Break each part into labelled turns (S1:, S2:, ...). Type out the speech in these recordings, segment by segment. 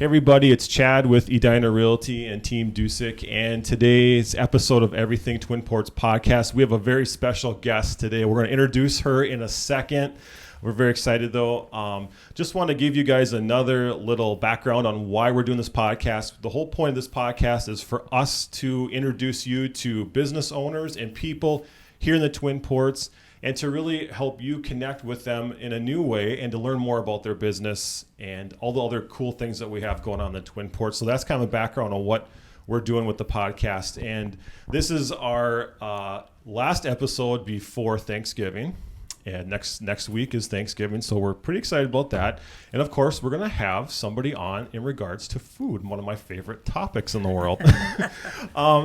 S1: Hey everybody, it's Chad with Edina Realty and Team Dusick, and today's episode of Everything Twin Ports podcast, we have a very special guest today. We're going to introduce her in a second. We're very excited though. Just want to give you guys another little background on why we're doing this podcast. The whole point of this podcast is for us to introduce you to business owners and people here in the Twin Ports, and to really help you connect with them in a new way and to learn more about their business and all the other cool things that we have going on in the Twin Ports. So that's kind of a background on what we're doing with the podcast. And this is our last episode before Thanksgiving. And next week is Thanksgiving, so we're pretty excited about that. And of course, we're going to have somebody on in regards to food, one of my favorite topics in the world.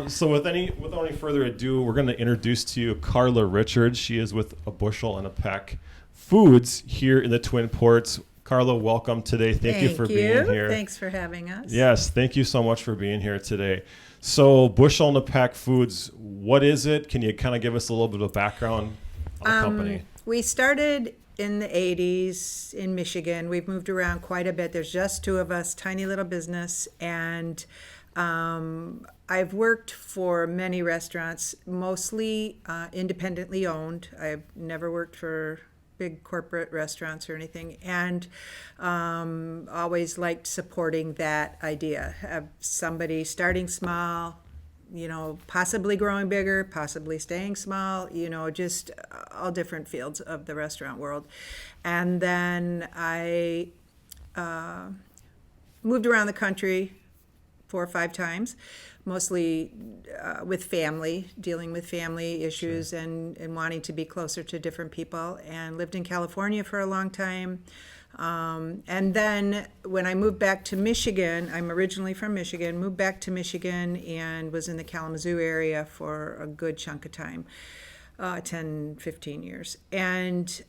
S1: So without any further ado, we're going to introduce to you Carla Richards. She is with a Bushel and a Peck Foods here in the Twin Ports. Carla, welcome today. Thank you for being here.
S2: Thanks for having us.
S1: Yes, thank you so much for being here today. So Bushel and a Peck Foods, what is it? Can you kind of give us a little bit of background on the company?
S2: We started in the 80s in Michigan. We've moved around quite a bit. There's just two of us, tiny little business. And I've worked for many restaurants, mostly independently owned. I've never worked for big corporate restaurants or anything. And always liked supporting that idea of somebody starting small, possibly growing bigger, possibly staying small, just all different fields of the restaurant world. And then I moved around the country 4 or 5 times, mostly with family, dealing with family issues. Sure. and wanting to be closer to different people, and lived in California for a long time. And then when I moved back to Michigan, I'm originally from Michigan, moved back to Michigan and was in the Kalamazoo area for a good chunk of time, 10, 15 years. And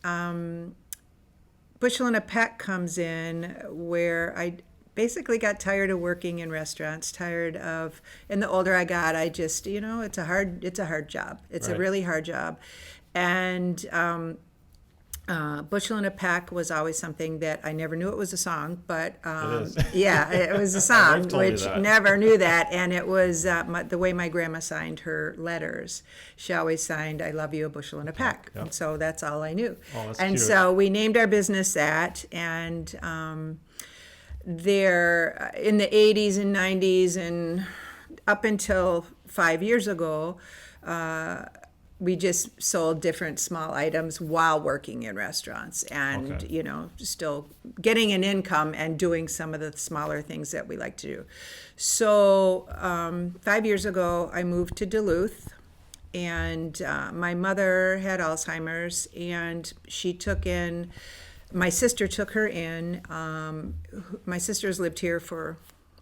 S2: Bushel and a Peck comes in where I basically got tired of working in restaurants, and the older I got, I just, it's a hard job. It's right. A really hard job. And Bushel and a Peck was always something that I never knew it was a song, but it was a song, which never knew that. And it was the way my grandma signed her letters. She always signed, "I love you, a Bushel and a Peck." Yep. And so that's all I knew.
S1: Oh, that's
S2: and
S1: cute.
S2: So we named our business that. And there in the 80s and 90s and up until 5 years ago, we just sold different small items while working in restaurants and, okay. Still getting an income and doing some of the smaller things that we like to do. So 5 years ago, I moved to Duluth, and my mother had Alzheimer's, and my sister took her in. My sister's lived here for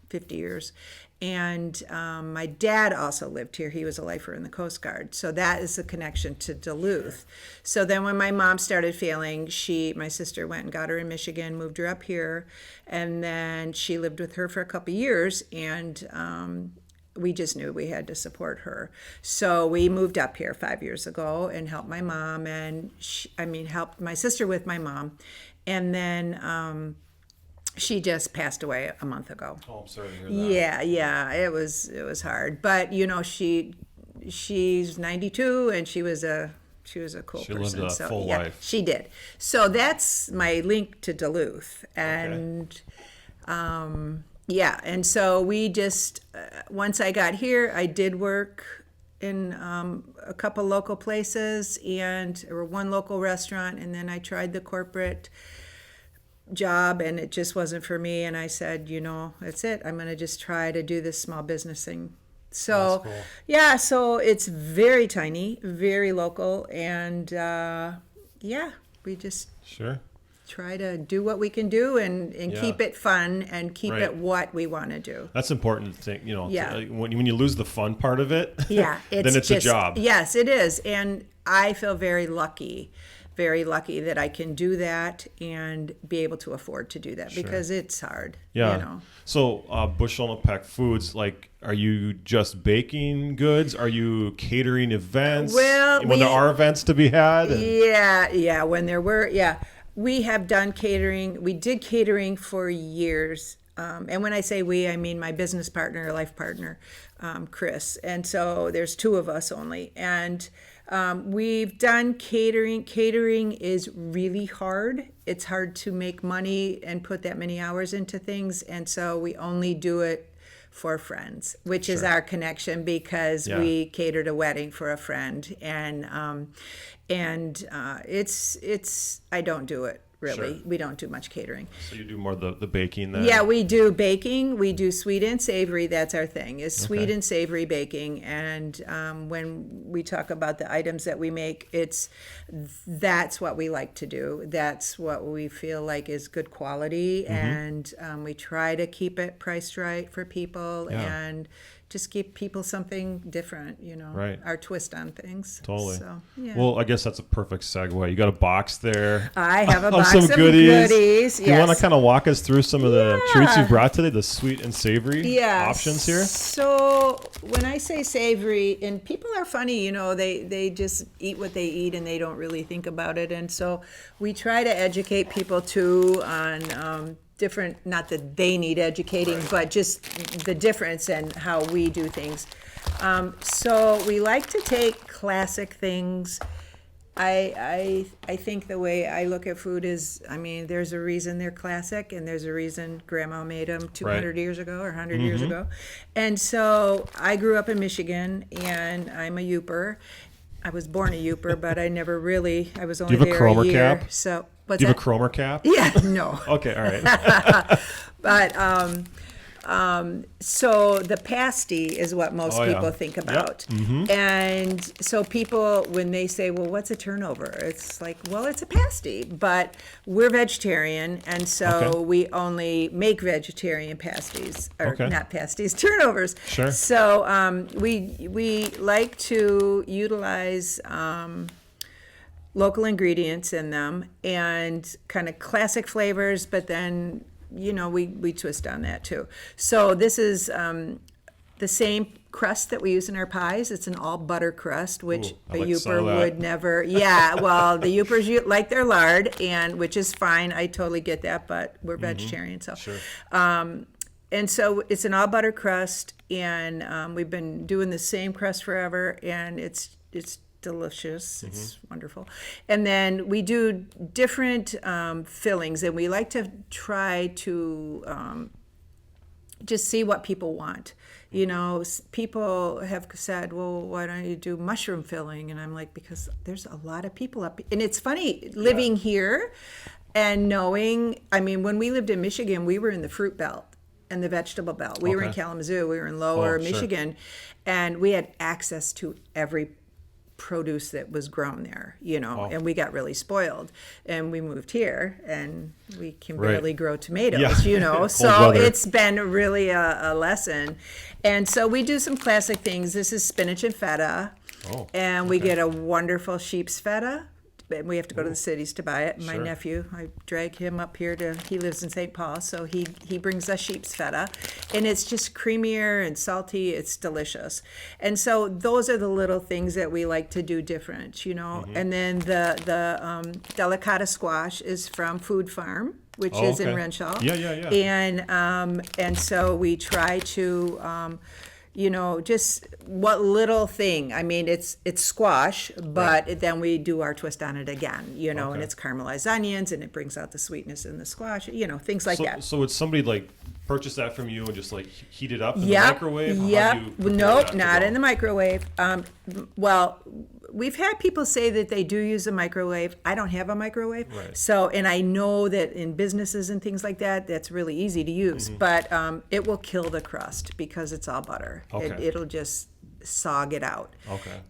S2: 50 years. And my dad also lived here. He was a lifer in the Coast Guard. So that is the connection to Duluth. So then when my mom started failing, my sister went and got her in Michigan, moved her up here. And then she lived with her for a couple of years. And we just knew we had to support her. So we moved up here 5 years ago and helped my mom helped my sister with my mom. And then she just passed away a month ago.
S1: Oh, I'm sorry to hear that.
S2: Yeah, it was hard. But she's 92, and she was a cool person.
S1: She lived a full life.
S2: She did. So that's my link to Duluth. And and so we just once I got here, I did work in a couple local places or one local restaurant, and then I tried the corporate job, and it just wasn't for me. And I said, that's it. I'm going to just try to do this small business thing. So, cool. So it's very tiny, very local, and we just try to do what we can do and keep it fun and keep it what we want to do.
S1: That's important to think, when you lose the fun part of it,
S2: then
S1: it's a job.
S2: Yes, it is. And I feel very lucky that I can do that and be able to afford to do that because it's hard.
S1: Yeah. So Bushel and Peck Foods, are you just baking goods? Are you catering events?
S2: Well,
S1: when there are events to be had?
S2: When there were, we have done catering. We did catering for years. And when I say we, I mean my business partner, life partner, Chris. And so there's two of us only. And we've done catering. Catering is really hard. It's hard to make money and put that many hours into things. And so we only do it for friends, which is our connection, because we catered a wedding for a friend. And it's I don't do it. Really, we don't do much catering.
S1: So you do more the baking then?
S2: Yeah, we do baking. We do sweet and savory. That's our thing, is sweet and savory baking. And when we talk about the items that we make, that's what we like to do. That's what we feel like is good quality. And we try to keep it priced right for people and just give people something different, our twist on things.
S1: Totally.
S2: So, yeah.
S1: Well, I guess that's a perfect segue. You got a box there.
S2: I have a box of
S1: goodies.
S2: Yes.
S1: Do you want to kind of walk us through some of the treats you brought today, the sweet and savory options here?
S2: So when I say savory, and people are funny, they just eat what they eat and they don't really think about it. And so we try to educate people too on different, not that they need educating, but just the difference in how we do things. So we like to take classic things. I think the way I look at food is, there's a reason they're classic, and there's a reason Grandma made them 200 years ago or 100 years ago. And so I grew up in Michigan, and I'm a Youper. I was born a Youper, but I never really, I was only there a year.
S1: Do you have a Cromer cap?
S2: So,
S1: do you have a Cromer cap?
S2: Yeah, no.
S1: Okay, all right.
S2: But so the pasty is what most people think about. And so people, when they say, well, what's a turnover? It's like, well, it's a pasty, but we're vegetarian, and so we only make vegetarian pasties, or not pasties, turnovers.
S1: Sure.
S2: So we like to utilize local ingredients in them and kind of classic flavors, but then we twist on that too. So this is the same crust that we use in our pies. It's an all butter crust, which a Youper would never. Yeah, well, the Youpers like their lard, and which is fine. I totally get that, but we're vegetarian, so.
S1: Sure.
S2: And so it's an all butter crust, and we've been doing the same crust forever, and it's delicious. It's wonderful. And then we do different fillings, and we like to try to just see what people want. People have said, well, why don't you do mushroom filling? And I'm like, because there's a lot of people up. And it's funny living here and knowing, when we lived in Michigan, we were in the fruit belt and the vegetable belt. We were in Kalamazoo, we were in lower Michigan, and we had access to every produce that was grown there, and we got really spoiled, and we moved here and we can barely grow tomatoes, so it's been really a lesson. And so we do some classic things. This is spinach and feta, and we get a wonderful sheep's feta. We have to go to the cities to buy it. My nephew, I drag him up here he lives in St. Paul, so he brings us sheep's feta. And it's just creamier and salty. It's delicious. And so those are the little things that we like to do different, And then the delicata squash is from Food Farm, which is in Renshaw.
S1: Yeah.
S2: And so we try to... just what little thing. It's squash, but then we do our twist on it again, and it's caramelized onions, and it brings out the sweetness in the squash, things like that.
S1: So would somebody purchase that from you and just heat it up in the microwave?
S2: Nope, not in the microwave. Well, we've had people say that they do use a microwave. I don't have a microwave.
S1: Right.
S2: So, and I know that in businesses and things like that, that's really easy to use, but it will kill the crust because it's all butter. It'll just sog it out.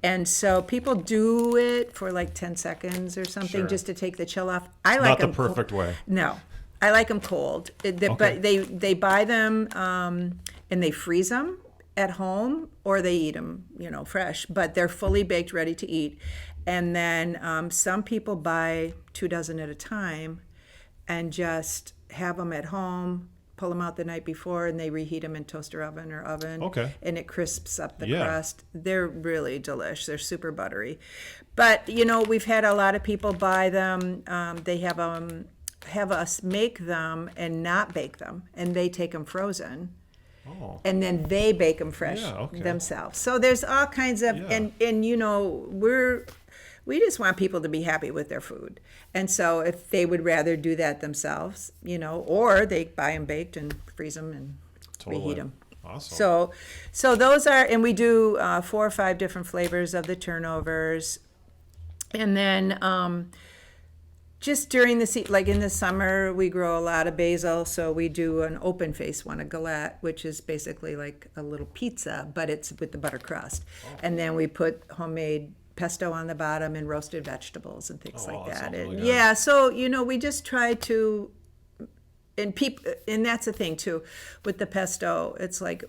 S2: And so people do it for 10 seconds or something just to take the chill off. I like them.
S1: Not the perfect way.
S2: No. I like them cold, but they buy them and they freeze them at home, or they eat them, fresh. But they're fully baked, ready to eat. And then some people buy 2 dozen at a time, and just have them at home, pull them out the night before, and they reheat them in toaster oven or oven. And it crisps up the crust. They're really delish. They're super buttery. But we've had a lot of people buy them. They have have us make them and not bake them, and they take them frozen.
S1: Oh.
S2: And then they bake them fresh themselves. So there's all kinds of, and you know, we just want people to be happy with their food. And so if they would rather do that themselves, you know, or they buy them baked and freeze them and reheat them.
S1: Awesome.
S2: So those are, and we do 4 or 5 different flavors of the turnovers. And then just during the like in the summer, we grow a lot of basil, so we do an open face one, a galette, which is basically like a little pizza, but it's with the butter crust. And then we put homemade pesto on the bottom and roasted vegetables and things like that. And really so you know, we just try to, and that's the thing too with the pesto. It's like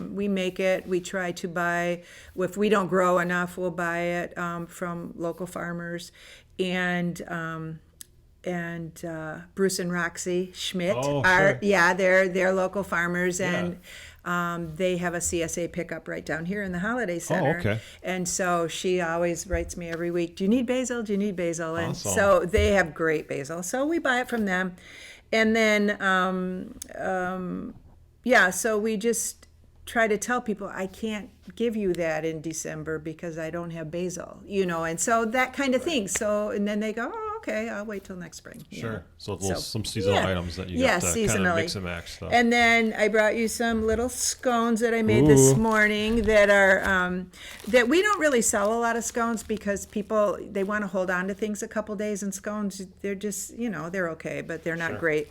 S2: we make it. We try to buy. If we don't grow enough, we'll buy it from local farmers, and Bruce and Roxy Schmidt are they're local farmers, and they have a CSA pickup right down here in the Holiday Center. And so she always writes me every week, do you need basil? Do you need basil? And so they have great basil. So we buy it from them. And then, so we just try to tell people, I can't give you that in December because I don't have basil, you know, and so that kind of thing. So, and then they go, oh, okay, I'll wait till next spring.
S1: Sure. So, some seasonal items that you get to kind of mix and match stuff.
S2: And then I brought you some little scones that I made this morning that are, that we don't really sell a lot of scones because people, they want to hold on to things a couple days, and scones, they're just, you know, they're okay, but they're not great.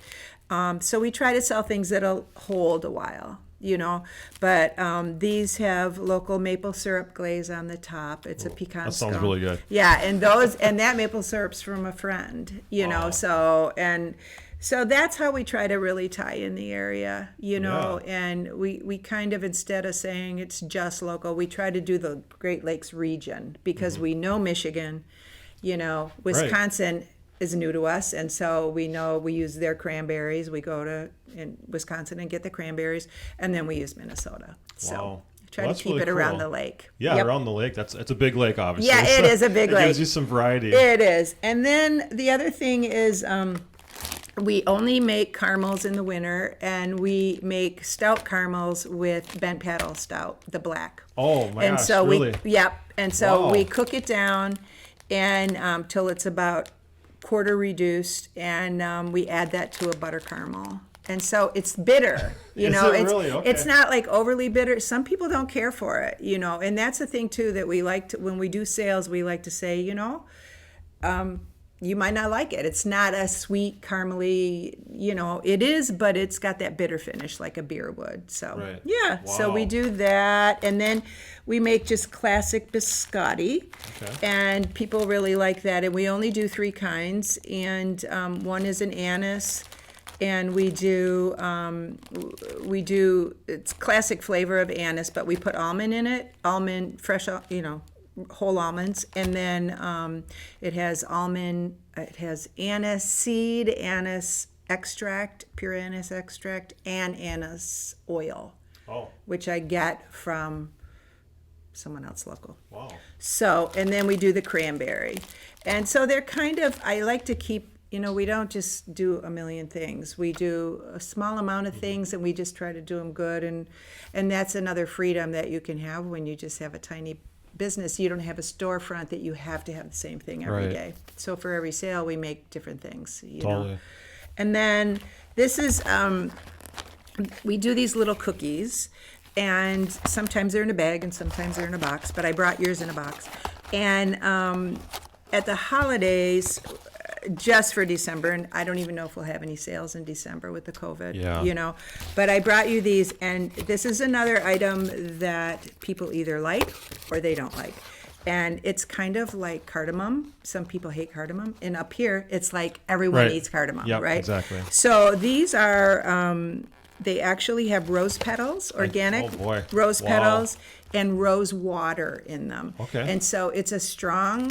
S2: So we try to sell things that'll hold a while. You know, but these have local maple syrup glaze on the top. It's a pecan
S1: That sounds
S2: scone.
S1: really good.
S2: Yeah, and that maple syrup's from a friend, you know, so that's how we try to really tie in the area, you know, and we kind of, instead of saying it's just local, we try to do the Great Lakes region because we know Michigan, you know, Wisconsin is new to us, and so we know we use their cranberries. We go to in Wisconsin and get the cranberries, and then we use Minnesota. So try to keep it around the lake.
S1: Yeah, around the lake. It's a big lake, obviously.
S2: Yeah, it is a big lake.
S1: It gives you some variety.
S2: It is. And then the other thing is we only make caramels in the winter, and we make stout caramels with bent paddle stout, the black.
S1: Oh my
S2: and
S1: gosh,
S2: so
S1: really?
S2: And so we cook it down and till it's about quarter reduced, and we add that to a butter caramel. And so it's bitter, you know.
S1: It really? Okay.
S2: It's not like overly bitter. Some people don't care for it, you know. And that's the thing too that we like to, when we do sales, we like to say, you know, you might not like it. It's not a sweet caramely, you know. It is, but it's got that bitter finish like a beer would. So so we do that, and then we make just classic biscotti, and people really like that. And we only do 3 kinds, and one is an anise. And we do it's classic flavor of anise, but we put almond in it, almond, fresh, you know, whole almonds. And then it has anise seed, anise extract, pure anise extract, and anise oil, which I get from someone else local.
S1: Wow.
S2: So, and then we do the cranberry. And so they're kind of, I like to keep, you know, we don't just do a million things. We do a small amount of things, and we just try to do them good. And that's another freedom that you can have when you just have a tiny business. You don't have a storefront that you have to have the same thing every day. So for every sale, we make different things. You know? And then this is, we do these little cookies, and sometimes they're in a bag and sometimes they're in a box, but I brought yours in a box. And at the holidays, just for December, and I don't even know if we'll have any sales in December with the COVID, you know, but I brought you these, and this is another item that people either like or they don't like. And it's kind of like cardamom. Some people hate cardamom, and up here it's like everyone eats cardamom, right?
S1: Exactly.
S2: So these are, they actually have rose petals, organic rose petals, and rose water in them. And so it's a strong,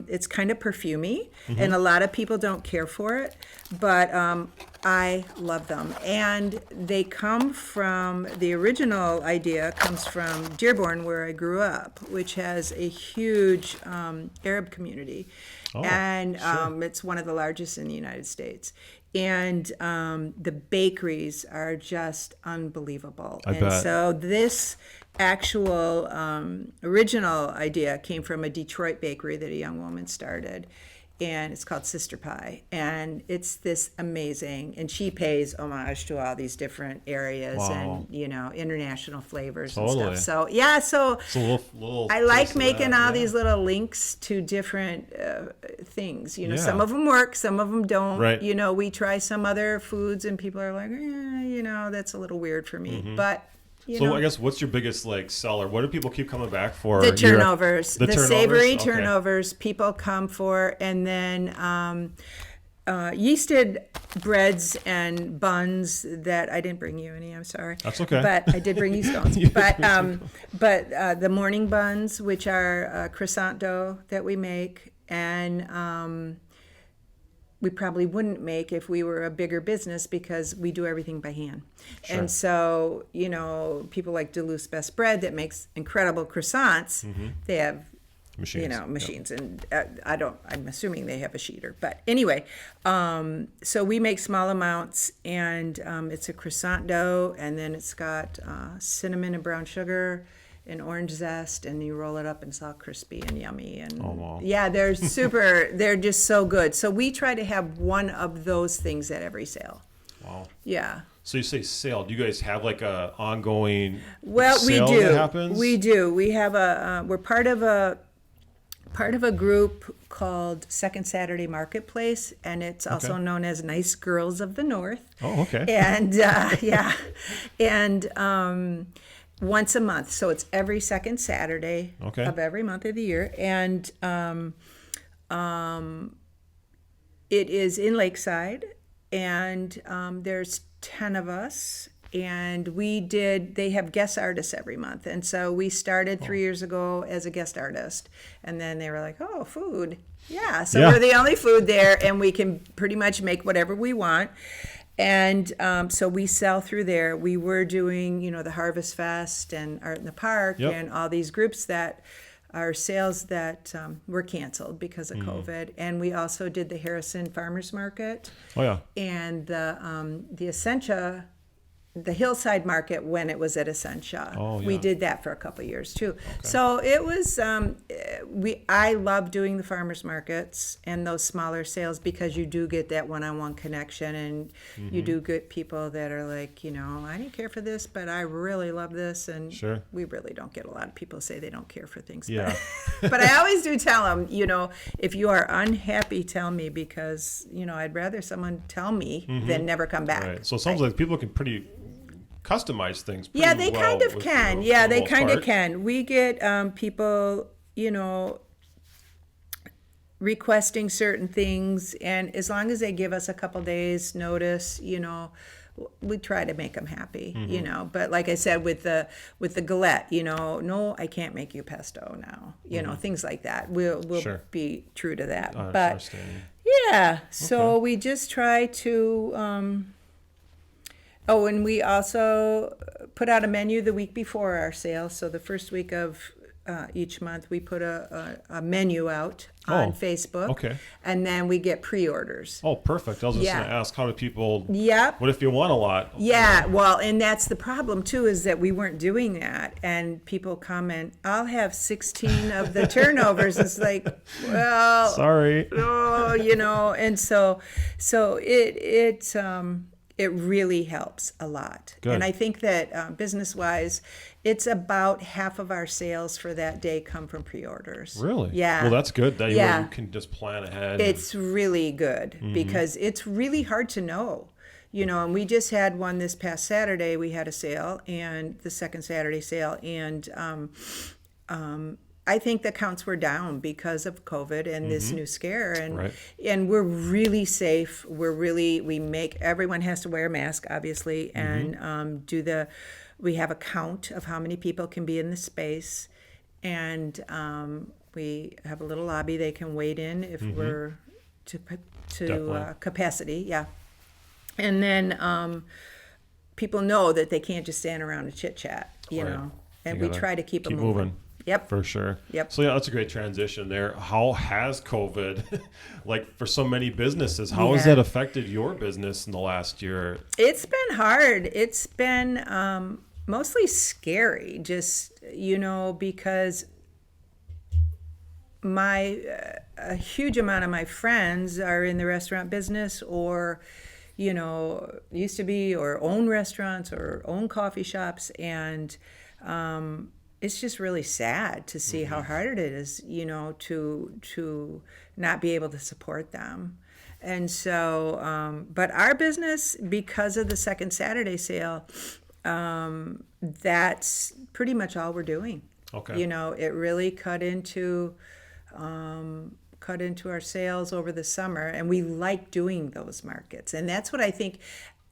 S2: it's kind of perfumey, and a lot of people don't care for it, but I love them. And they come from, the original idea comes from Dearborn, where I grew up, which has a huge Arab community.
S1: Oh,
S2: And
S1: sure.
S2: it's one of the largest in the United States. And the bakeries are just unbelievable.
S1: I
S2: And
S1: bet.
S2: so this actual original idea came from a Detroit bakery that a young woman started. And it's called Sister Pie. And it's this amazing, and she pays homage to all these different areas
S1: Wow.
S2: and, international flavors and
S1: Totally.
S2: stuff. So, yeah, so
S1: It's a little
S2: I like
S1: taste of
S2: making
S1: that,
S2: all
S1: yeah.
S2: these little links to different things.
S1: Yeah.
S2: Some of them work, some of them don't.
S1: Right.
S2: We try some other foods, and people are like, that's a little weird for me. But
S1: So I guess what's your biggest seller? What do people keep coming back for?
S2: the turnovers,
S1: The
S2: the
S1: turnovers?
S2: savory
S1: Okay.
S2: turnovers, people come for, and then yeasted breads and buns that I didn't bring you any. I'm sorry.
S1: That's okay.
S2: But I did bring you scones.
S1: You
S2: but
S1: did bring
S2: the morning buns, which are croissant dough that we make, and we probably wouldn't make if we were a bigger business because we do everything by hand.
S1: Sure.
S2: And so, people like Duluth's Best Bread that makes incredible croissants, they have
S1: Machines.
S2: machines. And I'm assuming they have a sheeter. But anyway, so we make small amounts, and it's a croissant dough, and then it's got cinnamon and brown sugar and orange zest, and you roll it up and it's all crispy and yummy. And
S1: Oh, wow.
S2: yeah, they're they're just so good. So we try to have one of those things at every sale.
S1: Wow.
S2: Yeah.
S1: So you say sale. Do you guys have a ongoing
S2: Well,
S1: sale
S2: we do.
S1: that happens?
S2: We do. We have we're part of a group called Second Saturday Marketplace, and it's also
S1: Okay.
S2: known as Nice Girls of the North.
S1: Oh, okay.
S2: And yeah, and once a month, so it's every second Saturday
S1: Okay.
S2: of every month of the year, and it is in Lakeside, and there's 10 of us. And they have guest artists every month. And so we started 3 years ago as a guest artist. And then they were like, oh, food. Yeah. So
S1: Yeah.
S2: we're the only food there, and we can pretty much make whatever we want. And so we sell through there. We were doing, the Harvest Fest and Art in the Park
S1: Yep.
S2: and all these groups that are sales that were canceled because of COVID. And we also did the Harrison Farmers Market
S1: Oh, yeah.
S2: and the Essentia, the Hillside Market when it was at Essentia.
S1: Oh, yeah.
S2: We did that for a couple of years too. So it was I love doing the farmers markets and those smaller sales because you do get that one-on-one connection, and you do get people that are like, I didn't care for this, but I really love this. And
S1: Sure.
S2: we really don't get a lot of people say they don't care for things.
S1: Yeah.
S2: But I always do tell them, if you are unhappy, tell me, because I'd rather someone tell me than never come back.
S1: Right. So it sounds like people can pretty customize things. Pretty
S2: Yeah, they
S1: well
S2: kind of
S1: with
S2: can.
S1: the-
S2: Yeah,
S1: for the
S2: they
S1: most
S2: kind of
S1: part.
S2: can. We get people, requesting certain things, and as long as they give us a couple days notice, we try to make them happy, But like I said, with the galette, no, I can't make you pesto now, things like that. We'll
S1: Sure.
S2: be true to that.
S1: I
S2: But
S1: understand.
S2: yeah, so
S1: Okay.
S2: we just try to. Oh, and we also put out a menu the week before our sale. So the first week of each month, we put a menu out on
S1: Oh,
S2: Facebook.
S1: okay.
S2: And then we get pre-orders.
S1: Oh, perfect. I was just
S2: Yeah.
S1: going to ask, how do people?
S2: Yep.
S1: What if you want a lot?
S2: Yeah, well, and that's the problem too, is that we weren't doing that, and people comment, "I'll have 16 of the turnovers." It's like, well,
S1: Sorry.
S2: oh, and so it really helps a lot.
S1: Good.
S2: And I think that business-wise, it's about half of our sales for that day come from pre-orders.
S1: Really?
S2: Yeah.
S1: Well, that's good. That
S2: Yeah.
S1: you can just plan ahead.
S2: It's really good
S1: Mm-hmm.
S2: because it's really hard to know. And we just had one this past Saturday. We had a sale, and the second Saturday sale, and I think the counts were down because of COVID and this new scare, and
S1: Right.
S2: and we're really safe. We make everyone has to wear a mask, obviously, and we have a count of how many people can be in the space, and we have a little lobby they can wait in if we're to
S1: Definitely.
S2: capacity, yeah. And then people know that they can't just stand around and chit chat, you
S1: Right.
S2: know, and
S1: You
S2: we
S1: gotta
S2: try to keep them
S1: keep
S2: moving.
S1: moving.
S2: Yep.
S1: For sure.
S2: Yep.
S1: So yeah, that's a great transition there. How has COVID, like for so many businesses, how has
S2: Yeah.
S1: that affected your business in the last year?
S2: It's been hard. It's been mostly scary, just, you know, because a huge amount of my friends are in the restaurant business or, you know, used to be or own restaurants or own coffee shops. And it's just really sad to see how hard it is, you know, to not be able to support them. And so, but our business, because of the second Saturday sale, that's pretty much all we're doing.
S1: Okay.
S2: You know, it really cut into our sales over the summer, and we like doing those markets. And that's what I think,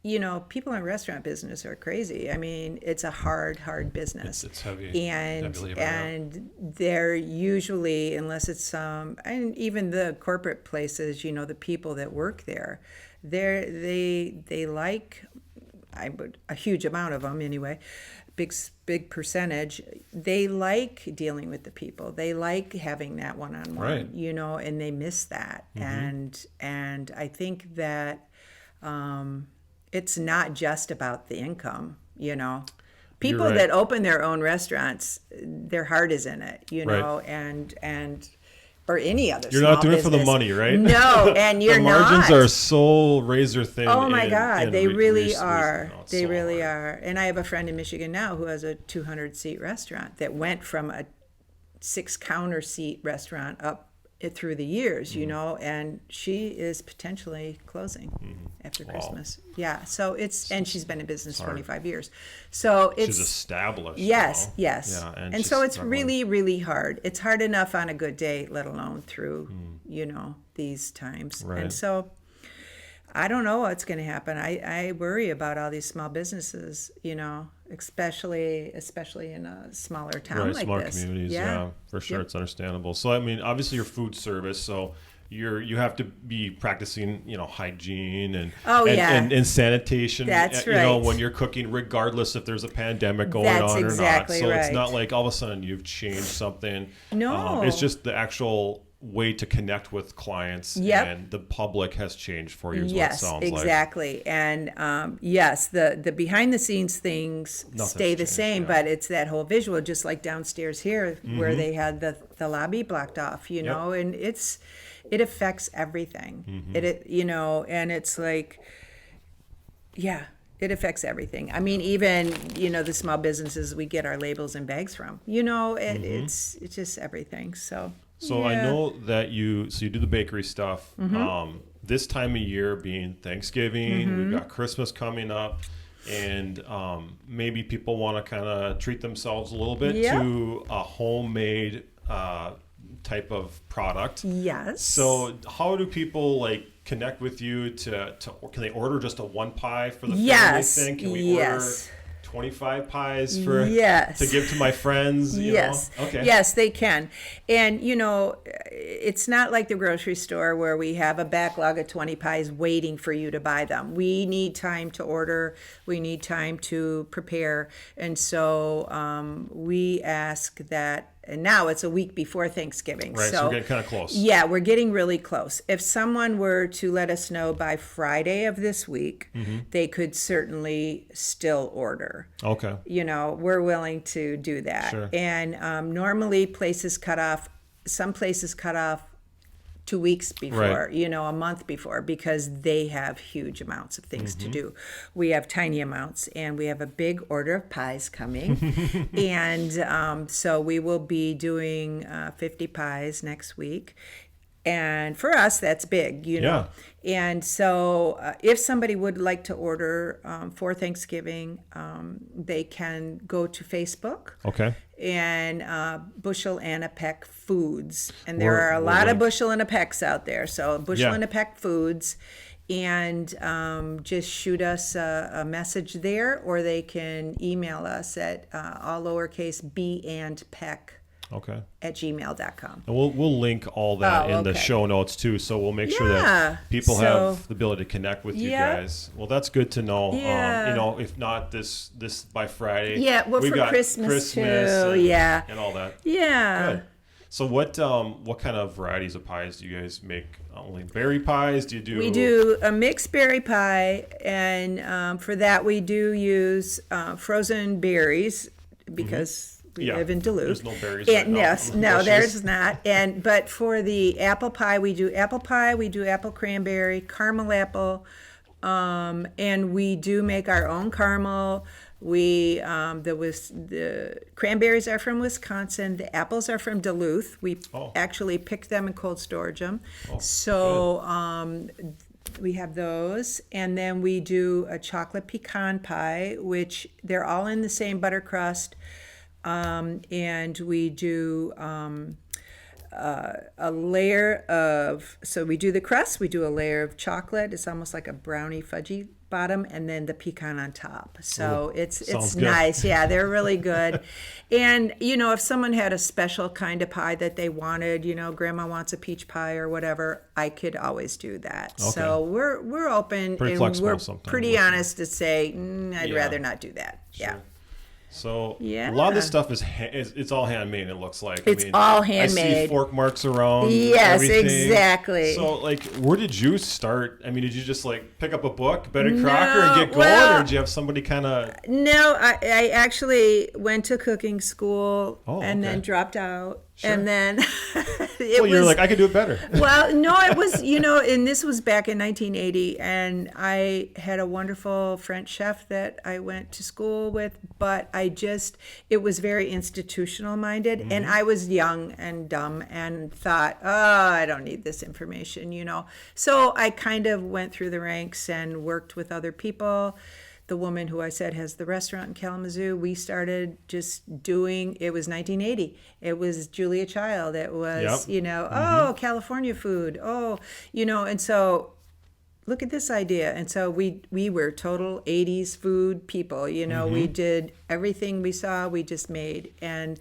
S2: you know, people in restaurant business are crazy. I mean, it's a hard business.
S1: It's heavy.
S2: And
S1: heavy labor, yeah.
S2: and they're usually, unless it's and even the corporate places, you know, the people that work there, they like, a huge amount of them anyway, big percentage, they like dealing with the people. They like having that one-on-one,
S1: Right.
S2: you know, and they miss that. And I think that it's not just about the income, you know. People
S1: right.
S2: that open their own restaurants, their heart is in it, you
S1: Right.
S2: know, and or any other
S1: You're
S2: small
S1: not doing it for the
S2: business.
S1: money, right?
S2: No, and you're
S1: the margins
S2: not.
S1: are so razor thin.
S2: Oh my God, they really are.
S1: No, it's
S2: They
S1: so
S2: really
S1: hard.
S2: are. And I have a friend in Michigan now who has a 200-seat restaurant that went from a 6-counter seat restaurant up it through the years, you know, and she is potentially closing after Christmas. Yeah, so and she's been in business
S1: hard.
S2: 25 years. So it's
S1: She's established.
S2: yes,
S1: now.
S2: yes.
S1: Yeah,
S2: and
S1: she's
S2: so it's
S1: struggling.
S2: really hard. It's hard enough on a good day, let alone through, you know, these times.
S1: Right.
S2: And so I don't know what's going to happen. I worry about all these small businesses, you know, especially in a smaller town
S1: Right,
S2: like
S1: smaller
S2: this.
S1: communities, yeah, for sure,
S2: Yep.
S1: it's understandable. So I mean, obviously, you're food service, so you have to be practicing, you know, hygiene and and sanitation.
S2: That's
S1: You know,
S2: right.
S1: when you're cooking, regardless if there's a pandemic going
S2: That's
S1: on
S2: exactly
S1: or not. So it's
S2: right.
S1: not like all of a sudden you've changed something.
S2: No.
S1: It's just the actual way to connect with clients,
S2: Yep.
S1: and the public has changed for you. Is
S2: Yes,
S1: what it sounds like.
S2: exactly. And yes, the behind the scenes things
S1: Nothing's
S2: stay the
S1: changed,
S2: same,
S1: yeah.
S2: but it's that whole visual, just like downstairs here where they had the lobby blocked off, you know, and it affects everything. It you know, and it's like, yeah, it affects everything. I mean, even, you know, the small businesses we get our labels and bags from, you know, it's just everything. So
S1: So
S2: yeah.
S1: I know that you do the bakery stuff. This time of year being Thanksgiving, we've got Christmas coming up, and maybe people want to kind of treat themselves a little bit
S2: Yep.
S1: to a homemade type of product.
S2: Yes.
S1: So how do people like connect with you to can they order just a one pie for the
S2: Yes.
S1: family thing? Can we
S2: Yes.
S1: order 25 pies for
S2: Yes.
S1: to give to my friends? You
S2: Yes.
S1: know? Okay.
S2: Yes, they can. And, you know, it's not like the grocery store where we have a backlog of 20 pies waiting for you to buy them. We need time to order. We need time to prepare. And so we ask that, and now it's a week before Thanksgiving.
S1: Right. So we're getting kind of close.
S2: Yeah, we're getting really close. If someone were to let us know by Friday of this week, they could certainly still order.
S1: Okay.
S2: You know, we're willing to do that.
S1: Sure.
S2: And normally some places cut off 2 weeks before,
S1: Right.
S2: you know, a month before, because they have huge amounts of things to do. We have tiny amounts, and we have a big order of pies coming. And so we will be doing 50 pies next week. And for us, that's big, you know. And so if somebody would like to order for Thanksgiving, they can go to Facebook
S1: Okay.
S2: and Bushel and a Peck Foods. And there
S1: We're-
S2: are a
S1: we're
S2: lot of
S1: like-
S2: Bushel and a Pecks out there. So Bushel
S1: Yeah.
S2: and a Peck Foods. And just shoot us a message there, or they can email us at all lowercase b and peck
S1: Okay.
S2: at gmail.com.
S1: And we'll link all that in the show notes too, so we'll make sure that people have the ability to connect with you guys. Well, that's good to know. If not this by Friday.
S2: Yeah, well,
S1: we've
S2: for
S1: got
S2: Christmas too.
S1: and all that.
S2: Yeah.
S1: Good. So what kind of varieties of pies do you guys make? Only berry pies? Do you do?
S2: We do a mixed berry pie, and for that we do use frozen berries because we live in Duluth.
S1: There's no berries
S2: and,
S1: right now.
S2: Yes, no, there's not. But for the apple pie, we do apple cranberry, caramel apple, and we do make our own caramel. The cranberries are from Wisconsin. The apples are from Duluth. We actually pick them and cold storage them. We have those, and then we do a chocolate pecan pie, which they're all in the same butter crust, and we do a layer of. So we do the crust. We do a layer of chocolate. It's almost like a brownie fudgy bottom, and then the pecan on top. So it's nice. Yeah, they're really good. And if someone had a special kind of pie that they wanted, grandma wants a peach pie or whatever, I could always do that. Okay. So we're open,
S1: pretty
S2: and we're pretty honest to say I'd rather not do that. Sure. Yeah.
S1: So a lot of this stuff it's all handmade. It looks like
S2: it's all handmade.
S1: I see fork marks around.
S2: Yes,
S1: everything.
S2: Exactly.
S1: So where did you start? I mean, did you just pick up a book, Betty Crocker, and get going, or did you have somebody kind of?
S2: No, I actually went to cooking school and then dropped out. Sure. And then
S1: you're like, I could do it better.
S2: Well, no, it was, and this was back in 1980, and I had a wonderful French chef that I went to school with, but it was very institutional minded, and I was young and dumb and thought, I don't need this information, So I kind of went through the ranks and worked with other people. The woman who I said has the restaurant in Kalamazoo, we started just doing, it was 1980. It was Julia Child. It was, California food. And so look at this idea. And so we were total 80s food people. We did everything we saw, we just made, and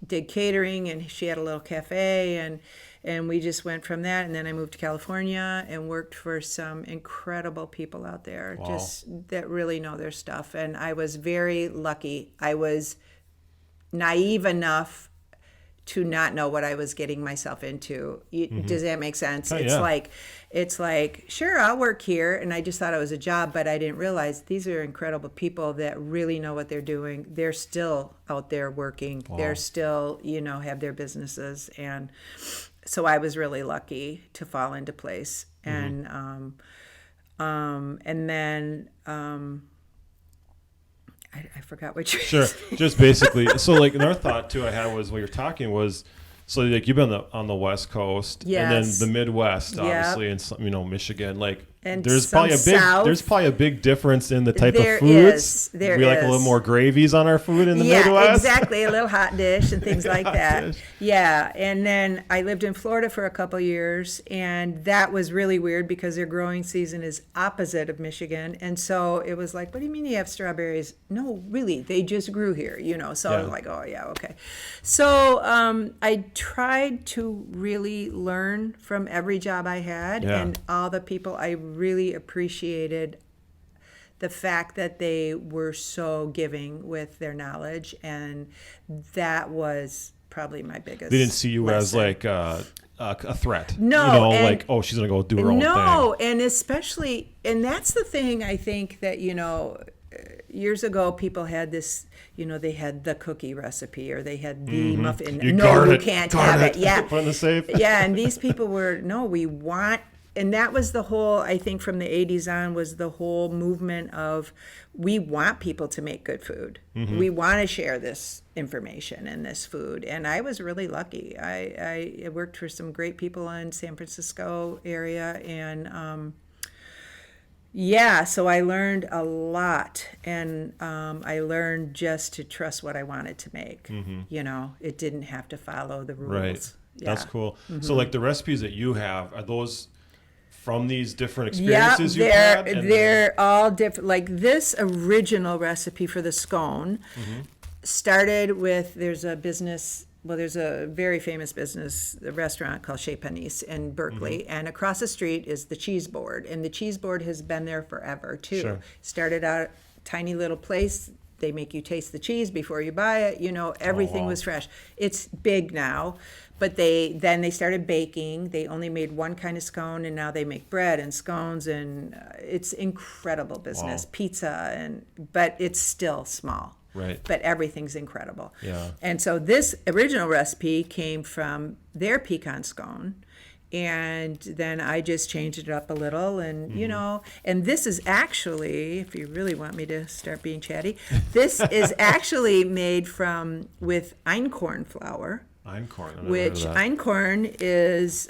S2: did catering, and she had a little cafe, and we just went from that. And then I moved to California and worked for some incredible people out there, just that really know their stuff. And I was very lucky. I was naive enough to not know what I was getting myself into. Does that make sense? It's like, sure, I'll work here. And I just thought it was a job, but I didn't realize these are incredible people that really know what they're doing. They're still out there working. They're still, have their businesses. And so I was really lucky to fall into place. And then I forgot what you
S1: Sure. Just basically, so another thought too I had was while you're talking was, so you've been on the West Coast, and then the Midwest, obviously, and Michigan.
S2: And
S1: there's probably a big difference in the type of foods. We like a little more gravies on our food in the Midwest.
S2: Yeah, exactly. A little hot dish and things like that. Yeah. And then I lived in Florida for a couple years, and that was really weird because their growing season is opposite of Michigan. And so it was like, what do you mean you have strawberries? No, really, they just grew here, So I was like, oh, yeah, okay. So I tried to really learn from every job I had, and all the people I really appreciated the fact that they were so giving with their knowledge, and that was probably my biggest.
S1: They didn't see you
S2: lesson.
S1: As a threat.
S2: No,
S1: she's gonna go do her own thing.
S2: No, and especially, and that's the thing I think that years ago people had this. They had the cookie recipe, or they had the muffin. You can't have it. Yeah,
S1: put in the safe.
S2: Yeah, and these people were we want. And that was the whole, I think from the 80s on, was the whole movement of, we want people to make good food. We want to share this information and this food. And I was really lucky. I worked for some great people in San Francisco area. And so I learned a lot. And I learned just to trust what I wanted to make. It didn't have to follow the rules. Right.
S1: Yeah. That's cool. So the recipes that you have, are those from these different experiences you've had?
S2: They're all different. Like this original recipe for the scone started with, there's a business well, there's a very famous a restaurant called Chez Panisse in Berkeley, and across the street is the Cheese Board, and the Cheese Board has been there forever too.
S1: Sure.
S2: Started out tiny little place. They make you taste the cheese before you buy it. Everything was fresh. It's big now, but they started baking. They only made one kind of scone, and now they make bread and scones, and it's incredible business.
S1: Wow.
S2: Pizza, but it's still small.
S1: Right.
S2: But everything's incredible.
S1: Yeah.
S2: And so this original recipe came from their pecan scone. And then I just changed it up a little, and and this is actually, if you really want me to start being chatty, this is actually made with einkorn flour.
S1: Einkorn.
S2: Which einkorn is,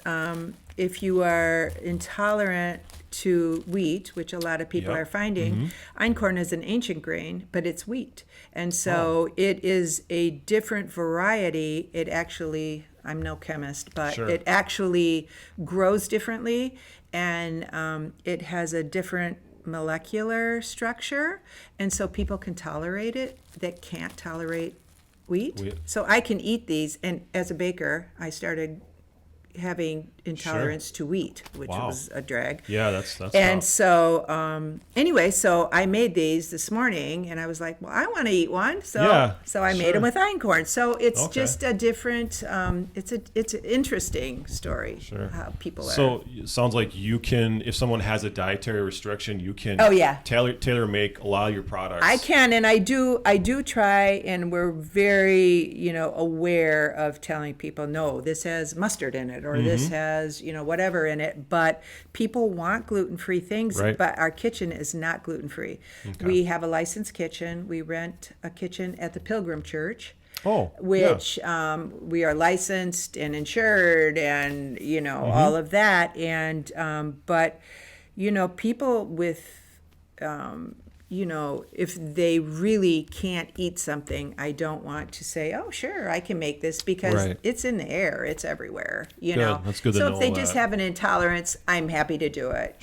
S2: if you are intolerant to wheat, which a lot of people are finding, einkorn is an ancient grain, but it's wheat. And so it is a different variety. It actually, I'm no chemist, but it actually grows differently, and it has a different molecular structure, and so people can tolerate it that can't tolerate wheat. So I can eat these, and as a baker, I started having intolerance to wheat, which was a drag.
S1: Yeah, that's
S2: and
S1: tough.
S2: So anyway, so I made these this morning, and I was like, well, I want to eat one, so I made them with einkorn. So it's just a different. It's an interesting story. How people are.
S1: So it sounds like you can, if someone has a dietary restriction, you can. Tailor make a lot of your products.
S2: I can, and I do try, and we're very aware of telling people, no, this has mustard in it, or this has whatever in it, but people want gluten-free things, but our kitchen is not gluten-free. We have a licensed kitchen. We rent a kitchen at the Pilgrim Church, which we are licensed and insured, and all of that, and but people with if they really can't eat something, I don't want to say, oh, sure, I can make this, because it's in the air. It's everywhere,
S1: That's good to know.
S2: So if they just have an intolerance, I'm happy to do it,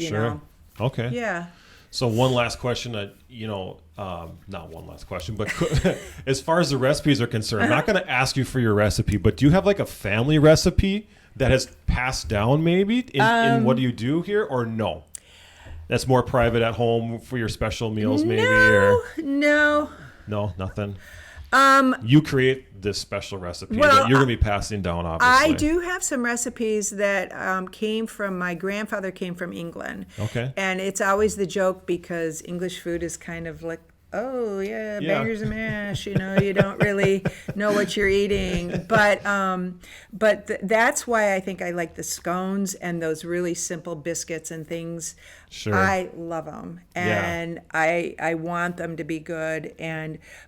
S1: Okay.
S2: Yeah.
S1: So one last question, not one last question, but as far as the recipes are concerned, I'm not going to ask you for your recipe, but do you have like a family recipe that has passed down maybe in what do you do here, or no? That's more private at home for your special meals, maybe?
S2: No,
S1: nothing. You create this special recipe that you're going to be passing down, obviously.
S2: I do have some recipes that my grandfather came from England.
S1: Okay.
S2: And it's always the joke, because English food is kind of like, oh yeah, bangers and mash, you don't really know what you're eating, but that's why I think I like the scones and those really simple biscuits and things. I love them, and I want them to be good,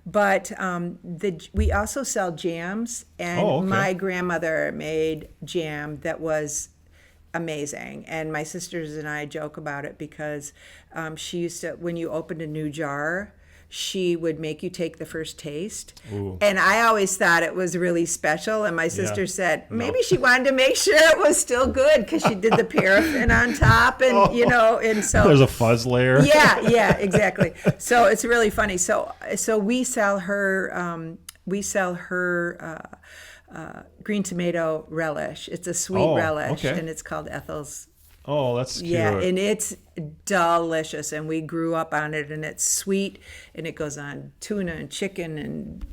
S2: but we also sell jams, and my grandmother made jam that was amazing, and my sisters and I joke about it, because she used to, when you opened a new jar, she would make you take the first taste.
S1: Ooh.
S2: And I always thought it was really special. And my sister said, maybe she wanted to make sure it was still good, because she did the paraffin on top, and and so
S1: there's a fuzz layer.
S2: Yeah, exactly. So it's really funny. So we sell her green tomato relish. It's a sweet relish, and it's called Ethel's.
S1: Oh, that's cute.
S2: Yeah, and it's delicious, and we grew up on it, and it's sweet, and it goes on tuna and chicken and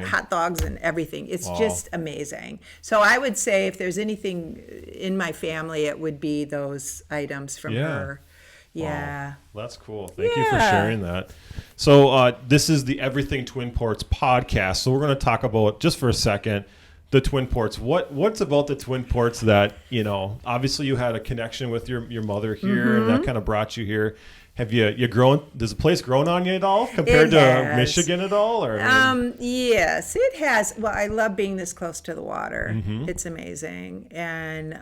S2: hot dogs and everything. It's just amazing. So I would say, if there's anything in my family, it would be those items from her. Yeah.
S1: Wow. That's cool. Thank you for sharing that. So this is the Everything Twin Ports podcast. So we're going to talk about, just for a second, the Twin Ports. What's about the Twin Ports that, obviously you had a connection with your mother here, and that kind of brought you here. Have you grown, does the place grown on you at all compared to Michigan at all? Or
S2: yes, it has. Well, I love being this close to the water. It's amazing. And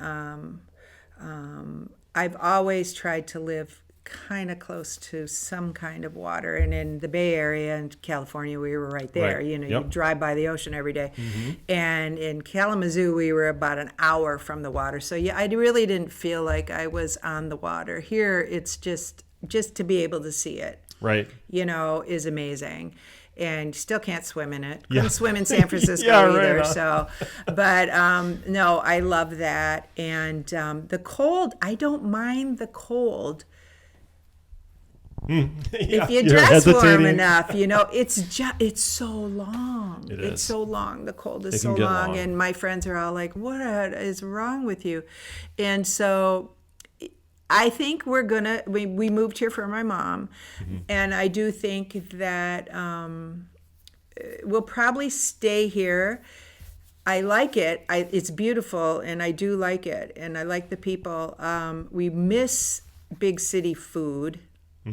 S2: I've always tried to live kind of close to some kind of water, and in the Bay Area and California, we were right there. You drive by the ocean every day. And in Kalamazoo, we were about an hour from the water, so I really didn't feel like I was on the water. Here, it's just to be able to see it, is amazing. and still can't swim in it.
S1: Yeah.
S2: Couldn't swim in San Francisco
S1: Yeah, right
S2: either.
S1: on.
S2: So, but no, I love that. And the cold, I don't mind the cold.
S1: Yeah,
S2: If you
S1: you're
S2: dress warm
S1: hesitating.
S2: enough, it's so long.
S1: It
S2: It's
S1: is.
S2: so long. The cold is
S1: It
S2: so
S1: can get
S2: long.
S1: long.
S2: And my friends are all like, what is wrong with you? And so I think we moved here for my mom. And I do think that we'll probably stay here. I like it. It's beautiful, and I do like it. And I like the people. We miss big city food.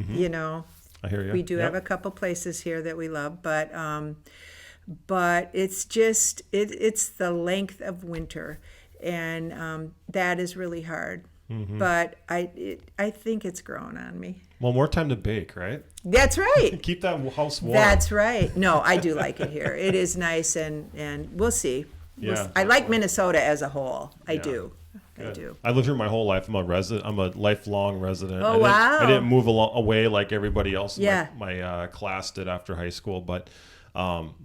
S2: You know,
S1: I hear you.
S2: we do
S1: Yep.
S2: have a couple places here that we love, but it's just it's the length of winter, and that is really hard. But I think it's growing on me.
S1: Well, more time to bake, right?
S2: That's right.
S1: Keep that house warm.
S2: That's right. No, I do like it here. It is nice, and we'll see.
S1: Yeah,
S2: I like Minnesota as a whole. I
S1: Yeah.
S2: do. I
S1: Good.
S2: do.
S1: I lived here my whole life. I'm a lifelong resident.
S2: Oh, wow.
S1: I didn't move away like everybody else in
S2: Yeah.
S1: my class did after high school. But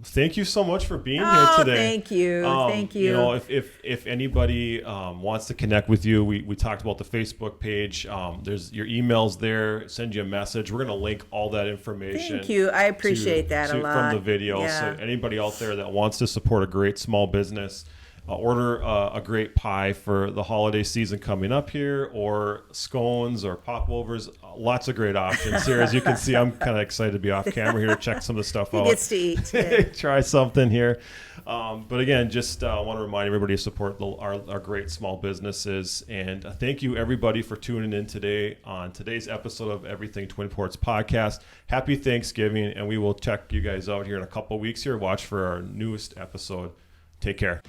S1: thank you so much for being here
S2: Oh,
S1: today.
S2: thank you. Thank you.
S1: You know, if anybody wants to connect with you, we talked about the Facebook page. There's your emails there. Send you a message. We're going to link all that information.
S2: Thank you. I appreciate that a lot.
S1: From the video.
S2: Yeah.
S1: So anybody out there that wants to support a great small business, order a great pie for the holiday season coming up here, or scones or popovers. Lots of great options here. As you can see, I'm kind of excited to be off camera here to check some of the stuff out.
S2: He gets to eat. Yeah.
S1: Try something here. But again, just want to remind everybody to support our great small businesses. And thank you, everybody, for tuning in today on today's episode of Everything Twin Ports Podcast. Happy Thanksgiving, and we will check you guys out here in a couple weeks here. Watch for our newest episode. Take care.